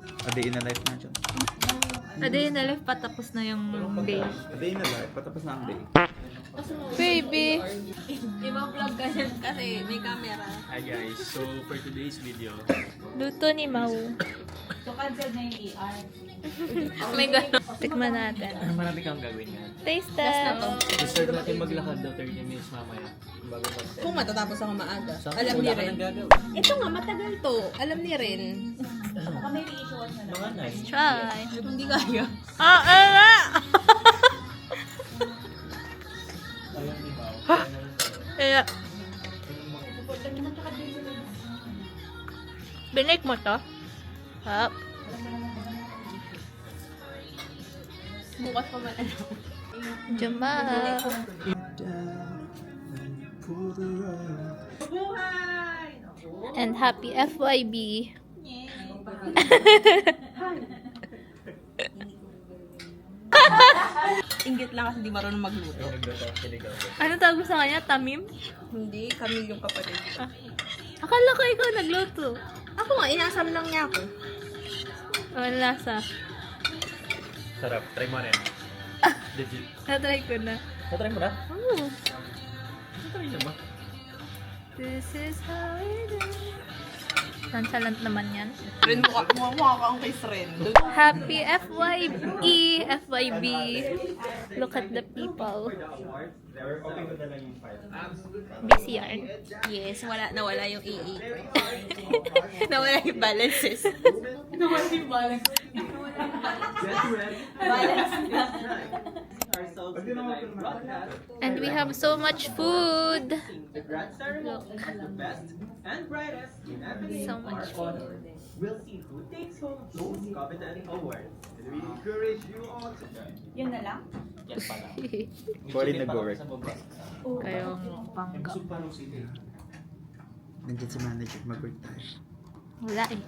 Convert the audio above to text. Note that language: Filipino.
A day in a life na dyan. A day in the life, patapos na yung day. A day in a life, patapos na ang day. Baby! Ibang vlog ka yan kasi may camera. Hi guys, so for today's video, Luto ni Mau. So, cancel na yung ER. May gano'n. Tikman natin. marami kang gagawin yan. Taste test. Start natin maglakad daw 30 minutes mamaya. Bago mag-set. Kung matatapos ako maaga. Sakto, Alam wala niya ka rin. nang gagawin. Ito nga, matagal to. Alam niya rin. Mga nice. Try. Hindi kaya. Ah, ala! Alam ni Bao. Kaya. Binake mo to? Hap. Bukas pa man. Juma. And happy FYB. Inggit lang kasi di marunong magluto. Ano tawag mo sa kanya? Tamim? Hindi, kami yung kapatid. Akala ko ikaw nagluto. Ako nga, inasam lang niya ako. Ano lasa? Sarap, try mo rin. Legit. Na-try ko na. Natry mo na? Oh, Natry na ba? this is how we do. Nonchalant naman yan. Ren, mukha kang kay Ren. Happy FYE, FYB. Look at the people. Busy yarn. Yes, nawala yung EE. Nawala yung balances. Nawala yung balance. Balance na. And we have so much food. Look. So much food. We'll see who takes home those coveted awards. And we encourage you all to join. Yun na lang? Yan pala. Bali nag-work. Kayong bangga. Nandiyan si manager, mag-work tayo. Wala eh.